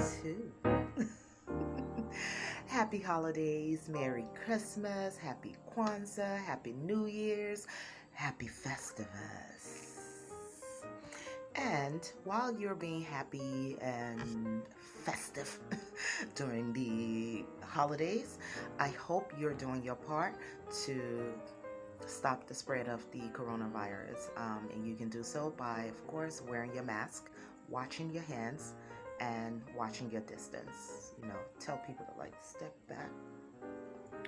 two. Happy holidays, Merry Christmas, Happy Kwanzaa, Happy New Year's, Happy Festivus. And while you're being happy and festive during the holidays, I hope you're doing your part to stop the spread of the coronavirus. And you can do so by, of course, wearing your mask, washing your hands, and watching your distance. Tell people to step back,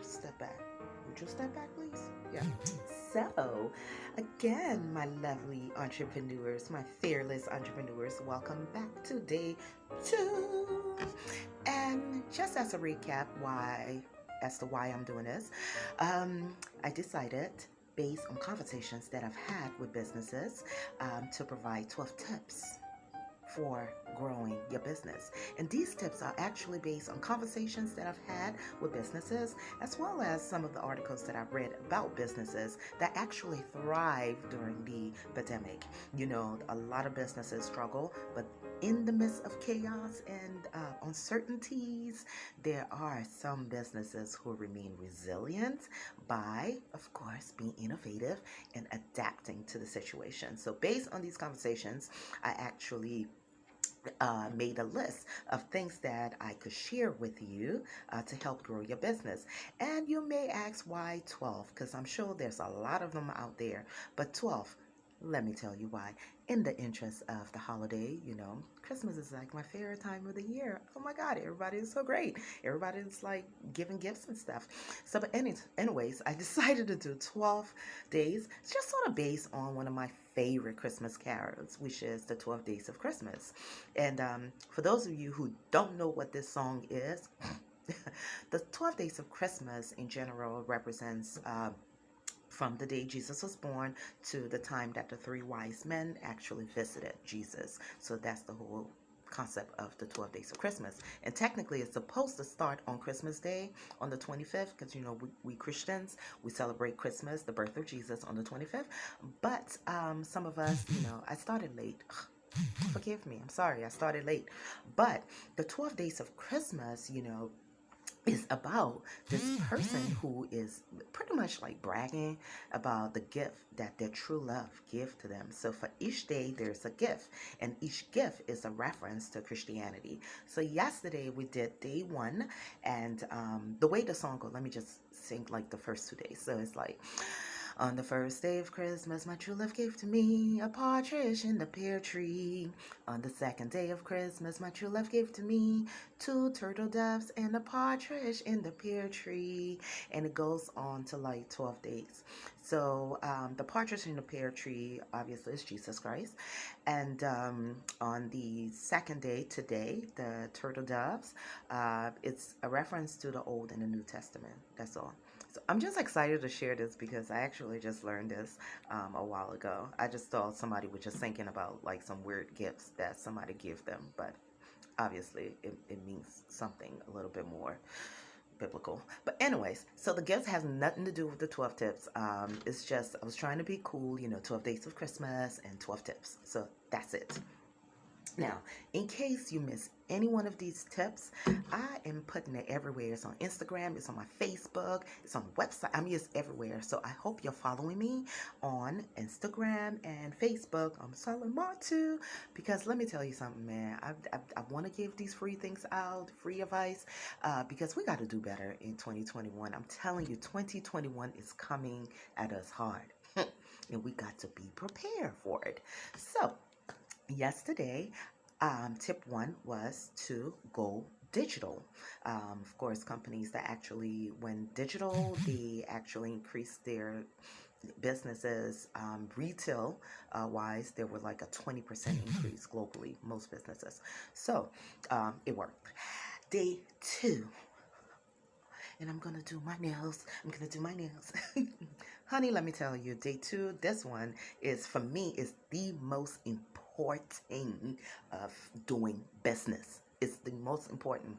step back. Would you step back, please? Yeah. So, again, my lovely entrepreneurs, my fearless entrepreneurs, welcome back to day two. And just as a recap, as to why I'm doing this, I decided, based on conversations that I've had with businesses, to provide 12 tips for growing your business. And these tips are actually based on conversations that I've had with businesses, as well as some of the articles that I've read about businesses that actually thrive during the pandemic. A lot of businesses struggle, but in the midst of chaos and uncertainties, there are some businesses who remain resilient by, of course, being innovative and adapting to the situation. So, based on these conversations, I actually made a list of things that I could share with you to help grow your business. And you may ask, why 12? Because I'm sure there's a lot of them out there, but 12. Let me tell you why. In the interest of the holiday, Christmas is like my favorite time of the year. Oh my God, everybody is so great. Everybody's like giving gifts and stuff. So, but anyways, I decided to do 12 days, just sort of based on one of my favorite Christmas carols, which is the 12 Days of Christmas. And for those of you who don't know what this song is, the 12 Days of Christmas in general represents from the day Jesus was born to the time that the three wise men actually visited Jesus. So that's the whole concept of the 12 days of Christmas. And technically it's supposed to start on Christmas Day on the 25th, because we Christians, we celebrate Christmas, the birth of Jesus, on the 25th. But some of us, I started late. Forgive me, I'm sorry, I started late. But the 12 days of Christmas, is about this person who is pretty much like bragging about the gift that their true love give to them. So for each day there's a gift, and each gift is a reference to Christianity. So yesterday we did day one, and the way the song goes, let me just sing like the first 2 days. So it's like, on the first day of Christmas, my true love gave to me a partridge in the pear tree. On the second day of Christmas, my true love gave to me two turtle doves and a partridge in the pear tree. And it goes on to like 12 days. So the partridge in the pear tree, obviously, is Jesus Christ. And on the second day, today, the turtle doves, it's a reference to the Old and the New Testament. That's all. So I'm just excited to share this because I actually just learned this a while ago. I just thought somebody was just thinking about like some weird gifts that somebody give them, but obviously it means something a little bit more biblical. But anyways, so the gift has nothing to do with the 12 tips. It's just I was trying to be cool, 12 days of Christmas and 12 tips. So that's it. Now, in case you miss any one of these tips, I am putting it everywhere. It's on Instagram, it's on my Facebook, it's on the website. It's everywhere. So I hope you're following me on Instagram and Facebook. I'm selling more too, because let me tell you something, man. I want to give these free things out, free advice, because we got to do better in 2021. I'm telling you, 2021 is coming at us hard, and we got to be prepared for it. So, yesterday, tip one was to go digital. Of course, companies that actually went digital, they actually increased their businesses. Retail wise, there were like a 20% increase globally, most businesses. So it worked. Day two, and I'm gonna do my nails. Honey, let me tell you, day two, this one is, for me, is the most important of doing business. It's the most important.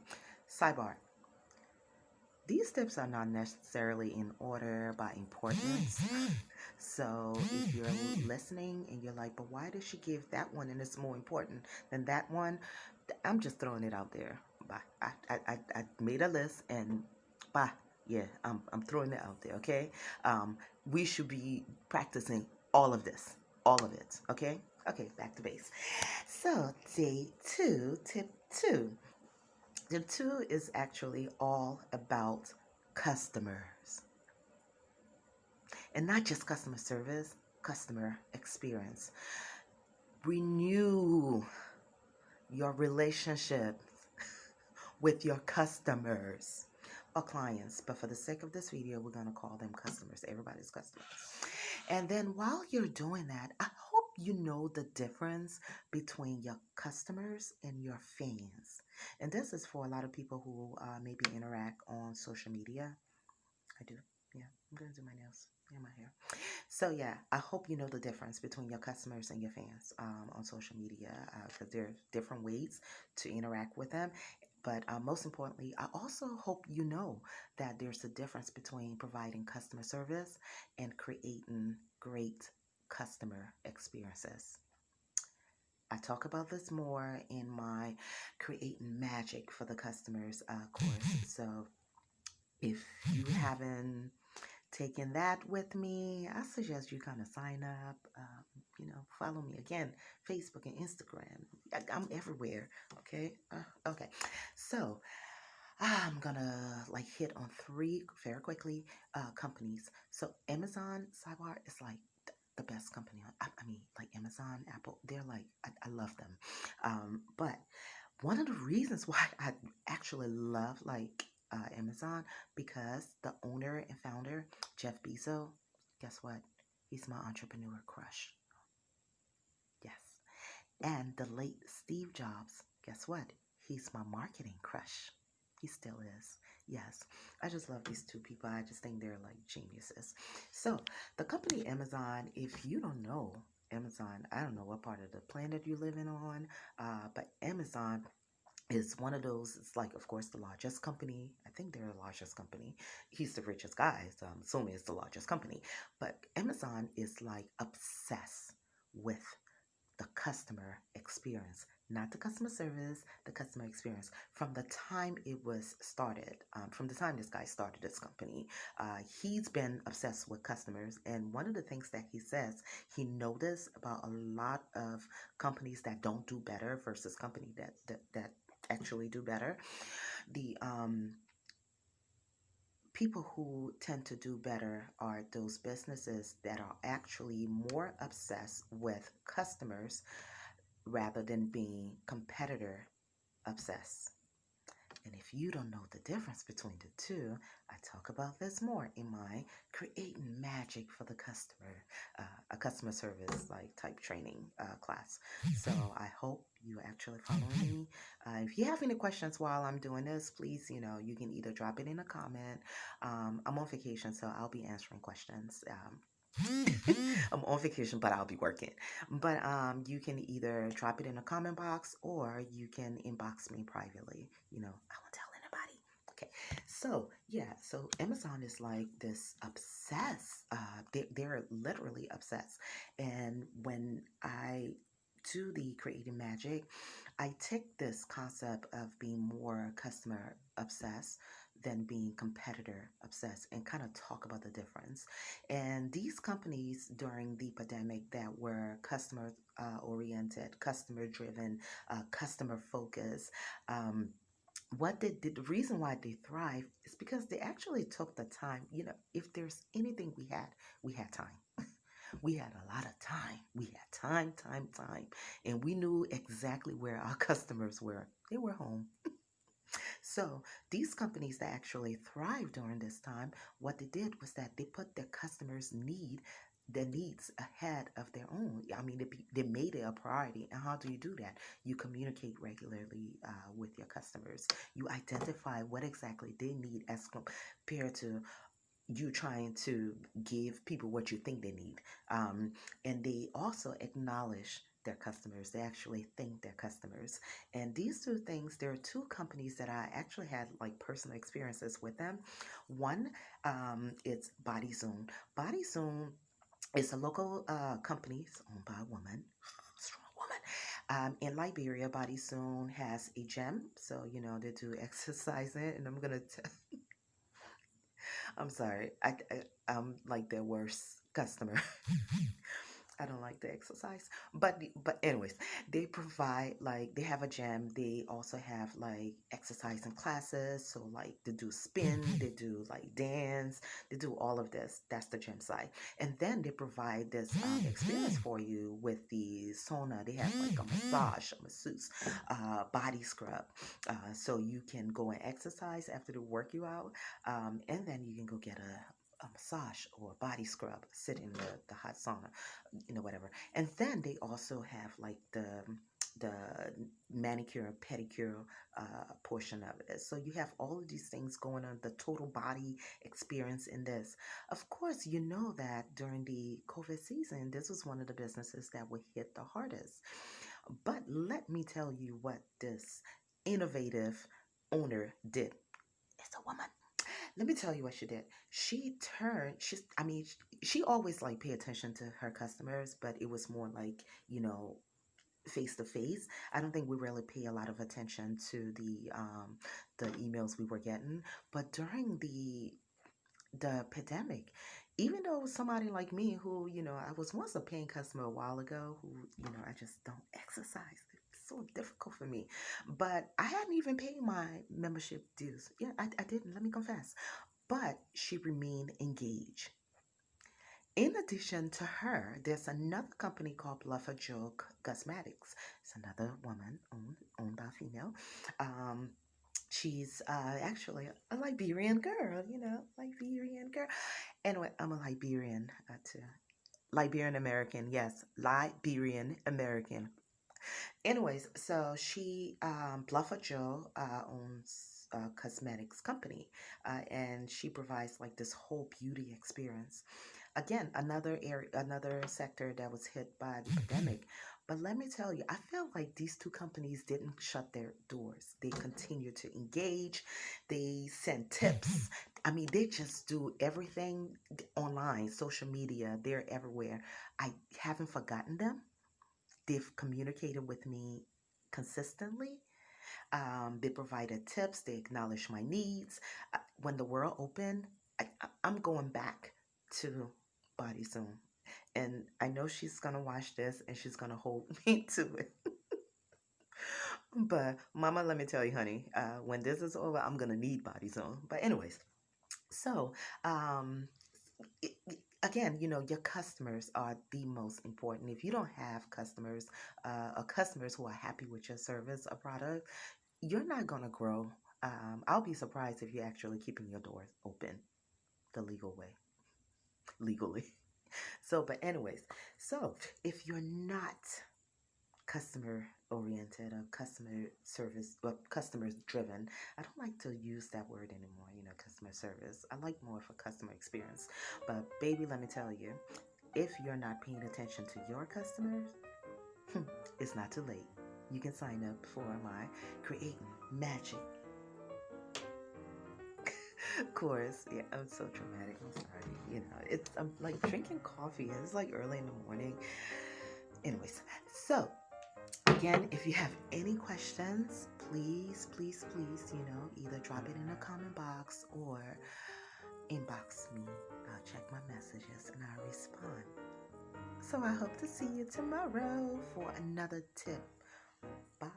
Sidebar. These tips are not necessarily in order by importance. So if you're listening and you're like, but why did she give that one and it's more important than that one? I'm just throwing it out there. Bye. I made a list and bye. Yeah, I'm throwing it out there. Okay. We should be practicing all of this, all of it. Okay. Okay. Back to base. So day two, tip two. Tip two is actually all about customers, and not just customer service, customer experience. Renew your relationship with your customers or clients. But for the sake of this video, we're going to call them customers. Everybody's customers. And then while you're doing that, I hope you know the difference between your customers and your fans. And this is for a lot of people who maybe interact on social media. I do. Yeah, I'm going to do my nails and my hair. So yeah, I hope you know the difference between your customers and your fans on social media, because there are different ways to interact with them. But most importantly, I also hope you know that there's a difference between providing customer service and creating great customer experiences. I talk about this more in my Creating Magic for the Customers course. So if you haven't taking that with me, I suggest you kind of sign up. Follow me again, Facebook and Instagram. I'm everywhere. Okay. Okay. So I'm gonna like hit on three very quickly companies. So Amazon Sidebar is like the best company. I mean, like Amazon, Apple. They're like I love them. But one of the reasons why I actually love like Amazon, because the owner and founder, Jeff Bezos, guess what? He's my entrepreneur crush. Yes. And the late Steve Jobs, guess what? He's my marketing crush. He still is. Yes. I just love these two people. I just think they're like geniuses. So, the company Amazon, if you don't know Amazon, I don't know what part of the planet you're living on, but Amazon is one of those. It's like, of course, the largest company. I think they're the largest company. He's the richest guy, so I'm assuming it's the largest company. But Amazon is like obsessed with the customer experience, not the customer service, the customer experience. From the time it was started, from the time this guy started this company, he's been obsessed with customers. And one of the things that he says he noticed about a lot of companies that don't do better versus company that actually do better, the people who tend to do better are those businesses that are actually more obsessed with customers rather than being competitor obsessed. And if you don't know the difference between the two, I talk about this more in my Creating Magic for the Customer, a customer service like type training class. So I hope you actually follow me. If you have any questions while I'm doing this, please, you can either drop it in a comment. I'm on vacation, so I'll be answering questions. I'm on vacation, but I'll be working. But you can either drop it in a comment box or you can inbox me privately. I won't tell anybody. Okay. So yeah, so Amazon is like this obsessed. They're literally obsessed. And when I do the Creating Magic, I take this concept of being more customer obsessed than being competitor obsessed and kind of talk about the difference. And these companies during the pandemic that were customer oriented, customer driven, customer focused, what they did, the reason why they thrive is because they actually took the time. If there's anything we had time. We had a lot of time. We had time. And we knew exactly where our customers were. They were home. So these companies that actually thrived during this time, what they did was that they put their customers' their needs ahead of their own. I mean, they made it a priority. And how do you do that? You communicate regularly with your customers. You identify what exactly they need as compared to you trying to give people what you think they need. And they also acknowledge their customers. They actually thank their customers. And these two things, there are two companies that I actually had like personal experiences with them. One, it's BodyZone. BodyZone is a local company. It's owned by a woman, strong woman. In Liberia, Body Soon has a gym, so they do exercising, and I'm sorry, I'm like their worst customer. I don't like the exercise, but anyways, they provide like they have a gym. They also have like exercising classes. So like they do spin, they do like dance, they do all of this. That's the gym side, and then they provide this experience for you with the sauna. They have like a massage, a masseuse, body scrub, so you can go and exercise after they work you out, and then you can go get a massage or a body scrub, sit in the hot sauna, whatever. And then they also have like the manicure and pedicure portion of it. So you have all of these things going on, the total body experience in this. Of course, you know that during the COVID season, this was one of the businesses that would hit the hardest. But let me tell you what this innovative owner did. It's a woman. Let me tell you what she did. She always like pay attention to her customers, but it was more like, face to face. I don't think we really pay a lot of attention to the emails we were getting. But during the pandemic, even though somebody like me who, I was once a paying customer a while ago, who, I just don't exercise. It's so difficult for me. But I hadn't even paid my membership dues. Yeah, I didn't. Let me confess. But she remained engaged. In addition to her, there's another company called Bluffer Joe Cosmetics. It's another woman owned by a female. Um, she's actually a Liberian girl, Liberian girl. Anyway, I'm a Liberian too. Liberian American, yes, Liberian American. Anyways, so she, Bluffer Joe, owns a cosmetics company, and she provides like this whole beauty experience. Again, another area, another sector that was hit by the pandemic. But let me tell you, I feel like these two companies didn't shut their doors. They continue to engage. They send tips. I mean, they just do everything online, social media. They're everywhere. I haven't forgotten them. They've communicated with me consistently. They provided tips. They acknowledged my needs. When the world opened, I'm going back to Body Soon. And I know she's going to watch this and she's going to hold me to it. But, Mama, let me tell you, honey, when this is over, I'm going to need Body Soon. But, anyways, so um, again, your customers are the most important. If you don't have customers or customers who are happy with your service or product, you're not going to grow. I'll be surprised if you're actually keeping your doors open the legal way, legally. So, but anyways, so if you're not customer oriented or customer service or customers driven, I don't like to use that word anymore, customer service. I like more for customer experience. But baby, let me tell you, if you're not paying attention to your customers, it's not too late. You can sign up for my Create Magic course. Yeah, I'm so dramatic. I'm sorry. I'm like drinking coffee. It's like early in the morning. Anyways, so again, if you have any questions, please, please, please, either drop it in the comment box or inbox me. I'll check my messages and I'll respond. So I hope to see you tomorrow for another tip. Bye.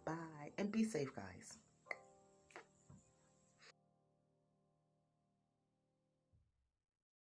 Bye. And be safe, guys.